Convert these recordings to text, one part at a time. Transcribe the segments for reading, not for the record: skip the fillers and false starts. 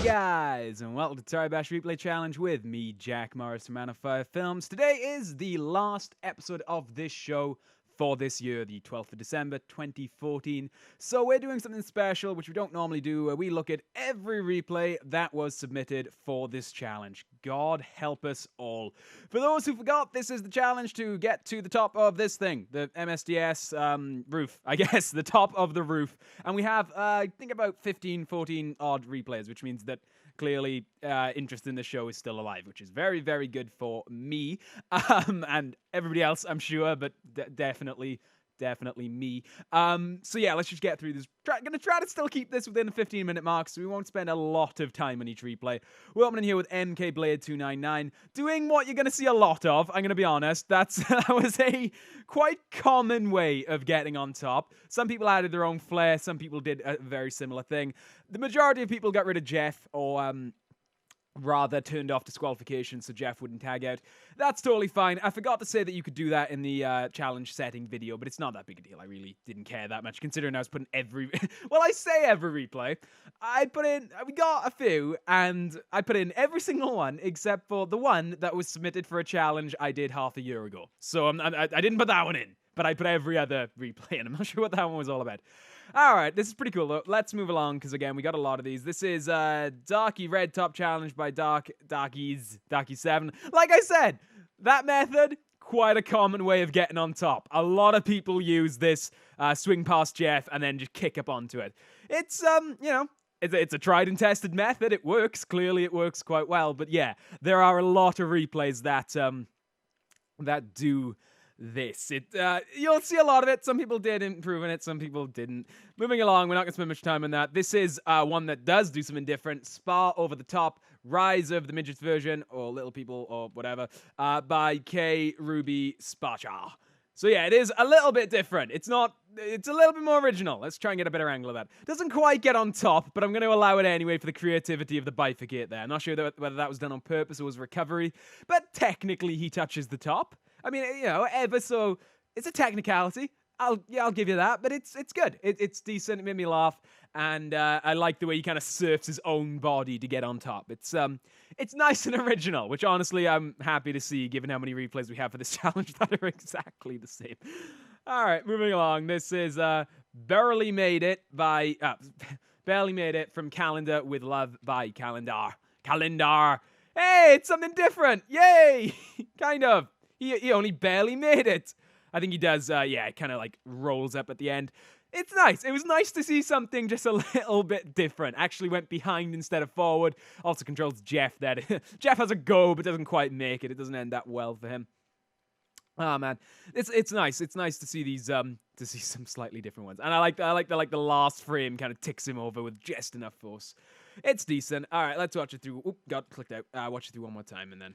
Guys, and welcome to Toribash Replay Challenge with me, Jack Morris from Man of Fire Films. Today is the last episode of this show for this year, the 12th of December, 2014. So we're doing something special, which we don't normally do, where we look at every replay that was submitted for this challenge. God help us all. For those who forgot, this is the challenge to get to the top of this thing, the MSDS roof, I guess, the top of the roof. And we have, I think, about 15, 14 odd replays, which means that clearly interest in the show is still alive, which is very, very good for me and everybody else, I'm sure, but definitely me. So yeah, let's just get through this. Gonna try to still keep this within the 15-minute mark, so we won't spend a lot of time on each replay. We're opening here with MK Blade 299, doing what you're gonna see a lot of. I'm gonna be honest. That was a quite common way of getting on top. Some people added their own flair. Some people did a very similar thing. The majority of people got rid of Jeff, or rather turned off disqualification so Jeff wouldn't tag out. That's totally fine. I forgot to say that you could do that in the challenge setting video, but it's not that big a deal. I really didn't care that much, considering I was putting every... well, I say every replay. We got a few, and I put in every single one, except for the one that was submitted for a challenge I did half a year ago. So I didn't put that one in, but I put every other replay, and I'm not sure what that one was all about. Alright, this is pretty cool though. Let's move along, because again, we got a lot of these. This is Darky Red Top Challenge by Darky7. Like I said, that method, quite a common way of getting on top. A lot of people use this swing past Jeff and then just kick up onto it. It's, it's a tried and tested method. It works. Clearly it works quite well. But yeah, there are a lot of replays that do this. You'll see a lot of it. Some people did improve on it, some people didn't. Moving along, we're not going to spend much time on that. This is one that does do something different. Spa Over the Top, Rise of the Midgets version, or Little People, or whatever, by K. Ruby Spacha. So yeah, it is a little bit different. It's a little bit more original. Let's try and get a better angle of that. Doesn't quite get on top, but I'm going to allow it anyway for the creativity of the bifurcate there. I'm not sure whether that was done on purpose or was recovery, but technically he touches the top. I mean, ever so, it's a technicality. I'll give you that, but it's good. It's decent. It made me laugh, and I like the way he kind of surfs his own body to get on top. It's nice and original, which honestly I'm happy to see, given how many replays we have for this challenge that are exactly the same. All right, moving along. This is Barely Made It by Barely Made It from Calendar with Love by Calendar. Hey, it's something different. Yay! Kind of. He only barely made it. I think he does, kind of like rolls up at the end. It's nice. It was nice to see something just a little bit different. Actually went behind instead of forward. Also controls Jeff there. Jeff has a go, but doesn't quite make it. It doesn't end that well for him. Oh man, it's nice. It's nice to see these to see some slightly different ones. And I like the last frame kind of ticks him over with just enough force. It's decent. All right, let's watch it through. Oop, got clicked out. Watch it through one more time and then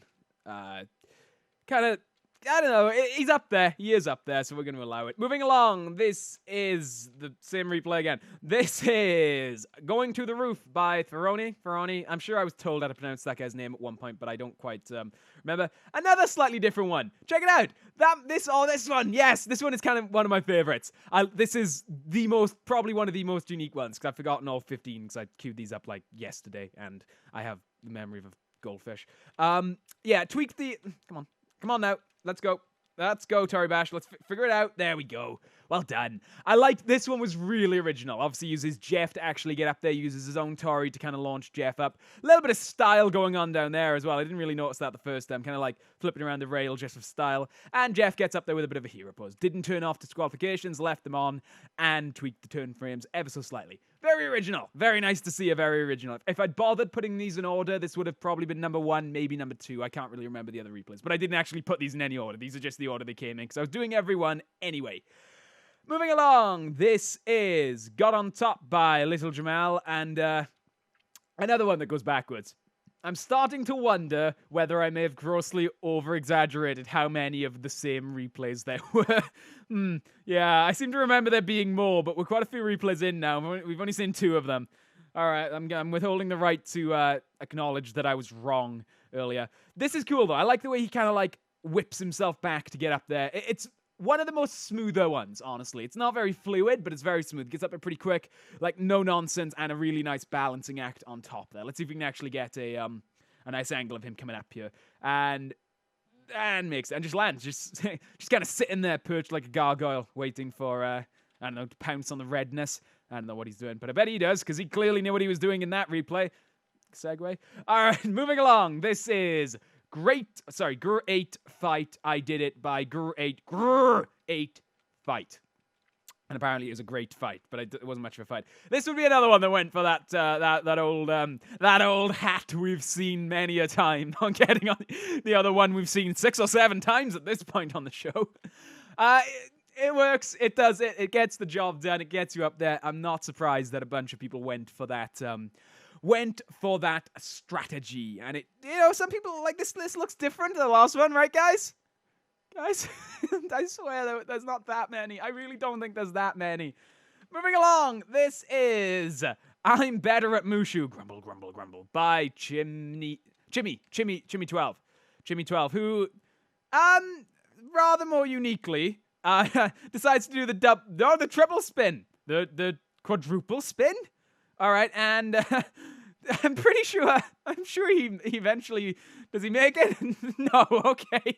kind of. I don't know, he's up there. He is up there, so we're going to allow it. Moving along, this is the same replay again. This is Going to the Roof by Ferroni. I'm sure I was told how to pronounce that guy's name at one point, but I don't quite remember. Another slightly different one. Check it out. This one. Yes, this one is kind of one of my favorites. This is probably one of the most unique ones, because I've forgotten all 15, because I queued these up like yesterday, and I have the memory of a goldfish. Tweak the... Come on now. Let's go, Toribash. Let's figure it out. There we go. Well done. I liked this one. Was really original. Obviously uses Jeff to actually get up there. Uses his own Tori to kind of launch Jeff up. A little bit of style going on down there as well. I didn't really notice that the first time. Kind of like flipping around the rail just for style. And Jeff gets up there with a bit of a hero pose. Didn't turn off disqualifications. Left them on. And tweaked the turn frames ever so slightly. Very original. Very nice to see a very original. If I'd bothered putting these in order, this would have probably been number 1, maybe number 2. I can't really remember the other replays. But I didn't actually put these in any order. These are just the order they came in, because I was doing every one anyway. Moving along, this is Got on Top by Little Jamal, and another one that goes backwards. I'm starting to wonder whether I may have grossly over-exaggerated how many of the same replays there were. Yeah, I seem to remember there being more, but we're quite a few replays in now. We've only seen 2 of them. All right, I'm withholding the right to acknowledge that I was wrong earlier. This is cool, though. I like the way he kind of, like, whips himself back to get up there. It's one of the most smoother ones, honestly. It's not very fluid, but it's very smooth. Gets up there pretty quick, like no nonsense, and a really nice balancing act on top there. Let's see if we can actually get a nice angle of him coming up here. And just lands, just kind of sitting there perched like a gargoyle, waiting for, I don't know, to pounce on the redness. I don't know what he's doing, but I bet he does, because he clearly knew what he was doing in that replay. Segue. All right, moving along. This is Great Fight. I did it by Great Fight. And apparently it was a great fight, but it wasn't much of a fight. This would be another one that went for that old hat we've seen many a time. On getting on the other one we've seen 6 or 7 times at this point on the show. It works. It does it. It gets the job done. It gets you up there. I'm not surprised that a bunch of people went for that strategy. And it, some people like this looks different to the last one, right, guys? Guys, I swear there's not that many. I really don't think there's that many. Moving along, this is I'm Better at Mushu, grumble, grumble, grumble, by Chimmy 12. Chimmy 12, who, rather more uniquely, decides to do the triple spin, the quadruple spin. All right, and I'm sure he eventually, does he make it? No, okay.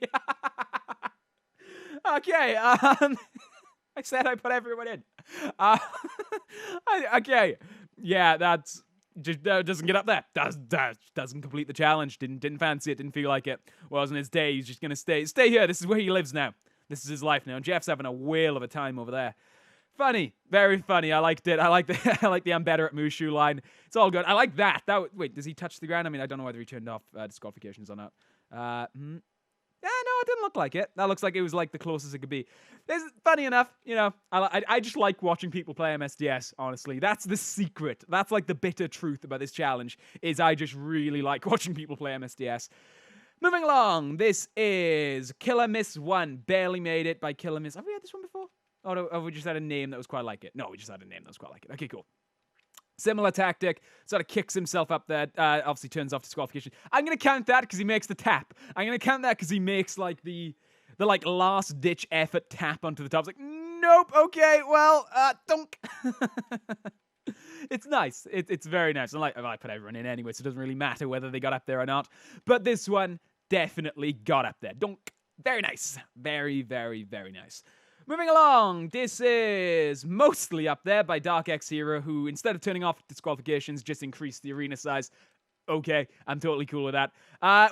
Okay, I said I put everyone in. Okay, yeah, that's just doesn't get up there. Doesn't complete the challenge. Didn't fancy it. Didn't feel like it. Wasn't his day. He's just gonna stay here. This is where he lives now. This is his life now. And Jeff's having a whale of a time over there. Funny, very funny. I liked it. I like the I'm better at Mushu line. It's all good. I like that. Wait, does he touch the ground? I mean, I don't know whether he turned off disqualifications or not. Yeah, no, it didn't look like it. That looks like it was like the closest it could be. Funny enough, I just like watching people play MSDS, honestly. That's the secret. That's like the bitter truth about this challenge, is I just really like watching people play MSDS. Moving along, this is Killer Miss 1, Barely Made It by Killer Miss. Have we had this one before? Or have we just had a name that was quite like it? No, we just had a name that was quite like it. Okay, cool. Similar tactic, sort of kicks himself up there, obviously turns off disqualification. I'm going to count that because he makes the tap. I'm going to count that because he makes like the last-ditch effort tap onto the top. It's like, nope, okay, well, dunk. It's nice. It's very nice. I put everyone in anyway, so it doesn't really matter whether they got up there or not. But this one definitely got up there. Dunk. Very nice. Very, very, very nice. Moving along, this is Mostly Up There by Dark X Hero, who, instead of turning off disqualifications, just increased the arena size. Okay, I'm totally cool with that.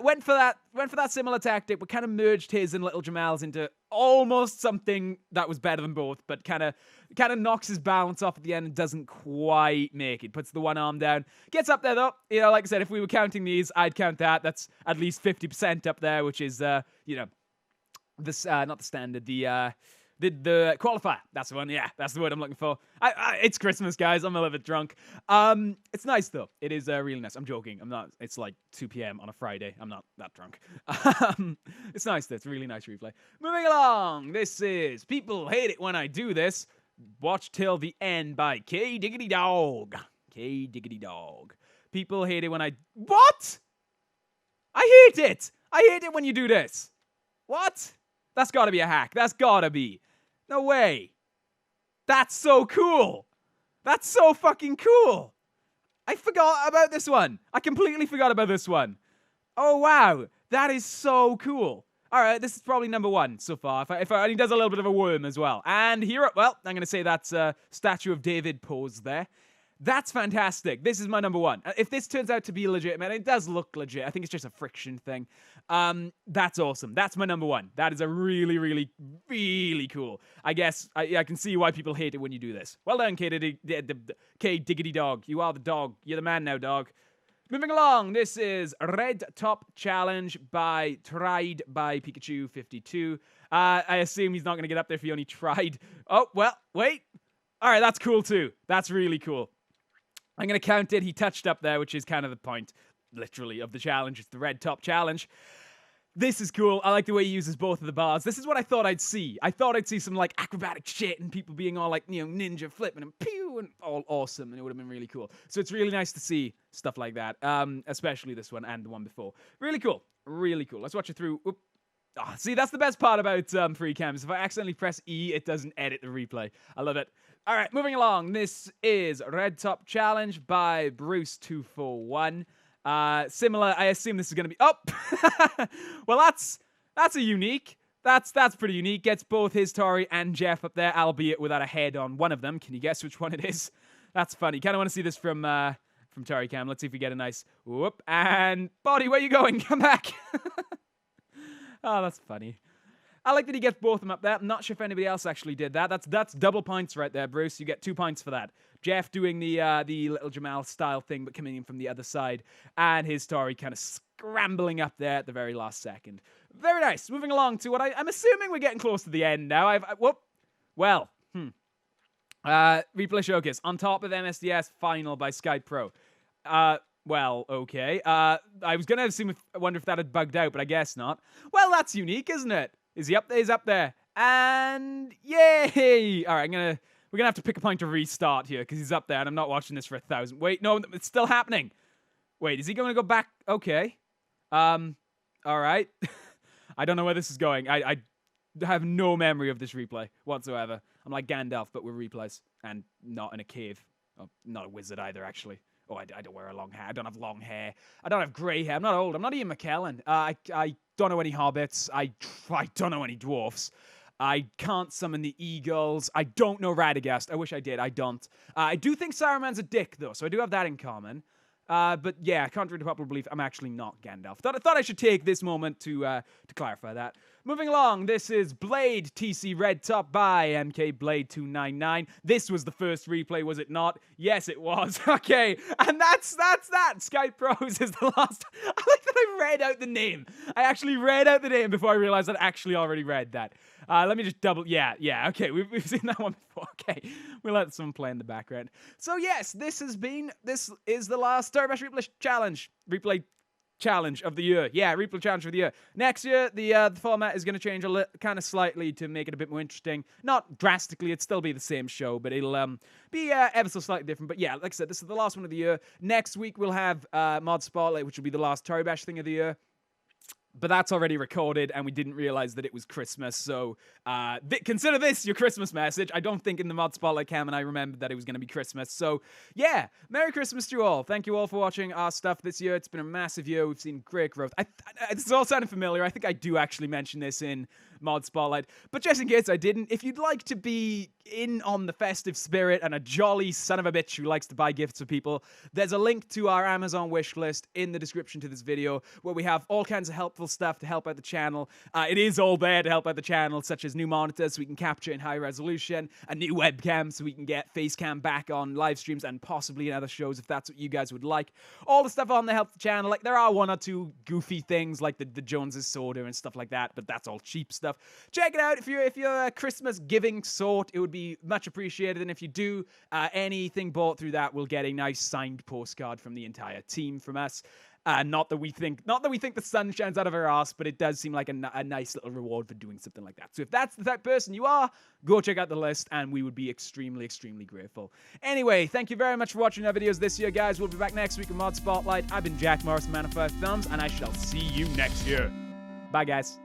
Went for that similar tactic, but kind of merged his and Little Jamal's into almost something that was better than both, but kind of knocks his balance off at the end and doesn't quite make it. Puts the one arm down. Gets up there, though. Like I said, if we were counting these, I'd count that. That's at least 50% up there, which is, this, not the standard, the qualifier. That's the one. Yeah, that's the word I'm looking for. It's Christmas, guys. I'm a little bit drunk. It's nice though. It is really nice. I'm joking. I'm not. It's like 2 p.m. on a Friday. I'm not that drunk. It's nice though. It's a really nice replay. Moving along. This is People Hate It When I Do This. Watch Till the End by K Diggity Dog. K Diggity Dog. People hate it when I. What? I hate it. I hate it when you do this. What? That's gotta be a hack. That's gotta be. No way. That's so cool. That's so fucking cool. I forgot about this one. I completely forgot about this one. Oh, wow. That is so cool. All right, this is probably number 1 so far. And he does a little bit of a worm as well. And here, well, I'm going to say that's Statue of David pose there. That's fantastic. This is my number 1. If this turns out to be legitimate, it does look legit. I think it's just a friction thing. That's awesome. That's my number 1. That is a really, really, really cool. I guess I can see why people hate it when you do this. Well done, K Diggity Dog. You are the dog. You're the man now, dog. Moving along, this is Red Top Challenge by Tried by Pikachu 52. I assume he's not going to get up there if he only tried. Oh, well, wait. All right, that's cool too. That's really cool. I'm going to count it. He touched up there, which is kind of the point, literally, of the challenge. It's the Red Top Challenge. This is cool. I like the way he uses both of the bars. This is what I thought I'd see. I thought I'd see some, like, acrobatic shit and people being all, like, ninja flipping and pew and all awesome, and it would have been really cool. So it's really nice to see stuff like that, especially this one and the one before. Really cool. Really cool. Let's watch it through. Oop. Oh, see, that's the best part about free cams. If I accidentally press E, it doesn't edit the replay. I love it. All right, moving along. This is Red Top Challenge by Bruce241. Similar, I assume this is going to be... Oh! Well, that's a unique. That's pretty unique. Gets both his Tori and Jeff up there, albeit without a head on one of them. Can you guess which one it is? That's funny. Kind of want to see this from Tori Cam. Let's see if we get a nice whoop. And Body, where you going? Come back. Oh, that's funny. I like that he gets both of them up there. I'm not sure if anybody else actually did that. That's double points right there, Bruce. You get 2 points for that. Jeff doing the little Jamal style thing, but coming in from the other side, and his Tori kind of scrambling up there at the very last second. Very nice. Moving along to what I'm assuming we're getting close to the end now. Replay Showcase on top of MSDS Final by Skype Pro. Well, okay. I was gonna assume I wonder if that had bugged out, but I guess not. Well, that's unique, isn't it? Is he up there? He's up there. And yay! All right, we're gonna have to pick a point to restart here because he's up there, and I'm not watching this for 1,000. Wait, no, it's still happening. Wait, is he going to go back? Okay. All right. I don't know where this is going. I have no memory of this replay whatsoever. I'm like Gandalf, but with replays and not in a cave. Oh, not a wizard either, actually. Oh, I don't wear a long hair. I don't have long hair. I don't have grey hair. I'm not old. I'm not Ian McKellen. I don't know any hobbits. I don't know any dwarfs. I can't summon the eagles. I don't know Radagast. I wish I did. I don't. I do think Saruman's a dick, though, so I do have that in common. But yeah, contrary to popular belief, I'm actually not Gandalf. Thought I should take this moment to clarify that. Moving along, this is Blade TC Red Top by MK Blade 299. This was the first replay, was it not? Yes, it was. Okay, and that's that. Skype Pros is the last. I like that I read out the name. I actually read out the name before I realized I'd actually already read that. Let me just double. Yeah. Okay, we've seen that one before. Okay, we'll let someone play in the background. So yes, this is the last Toribash Replay Challenge. Replay Challenge of the year. Yeah, Replay Challenge of the year. Next year, the format is going to change kind of slightly to make it a bit more interesting. Not drastically, it'd still be the same show, but it'll be ever so slightly different. But yeah, like I said, this is the last one of the year. Next week, we'll have Mod Spotlight, which will be the last Toribash thing of the year. But that's already recorded, and we didn't realize that it was Christmas, so consider this your Christmas message. I don't think in the Mod Spotlight cam, and I remembered that it was going to be Christmas. So, yeah, Merry Christmas to you all. Thank you all for watching our stuff this year. It's been a massive year. We've seen great growth. This is all sounding familiar. I think I do actually mention this in Mod Spotlight. But just in case I didn't, if you'd like to be in on the festive spirit and a jolly son of a bitch who likes to buy gifts for people, there's a link to our Amazon wish list in the description to this video where we have all kinds of helpful stuff to help out the channel. It is all there to help out the channel, such as new monitors so we can capture in high resolution, a new webcam so we can get face cam back on live streams and possibly in other shows if that's what you guys would like. All the stuff on there helps the channel. Like, there are one or two goofy things like the Joneses soda and stuff like that, but that's all cheap stuff. Check it out if you're a Christmas giving sort. It would be much appreciated, and if you do anything bought through that, we'll get a nice signed postcard from the entire team from us. Not that we think the sun shines out of our ass, but it does seem like a nice little reward for doing something like that. So if that's the type of person you are, go check out the list, and we would be extremely, extremely grateful. Anyway, thank you very much for watching our videos this year, guys. We'll be back next week with Mod Spotlight. I've been Jack Morris, Man of 5 Films, and I shall see you next year. Bye, guys.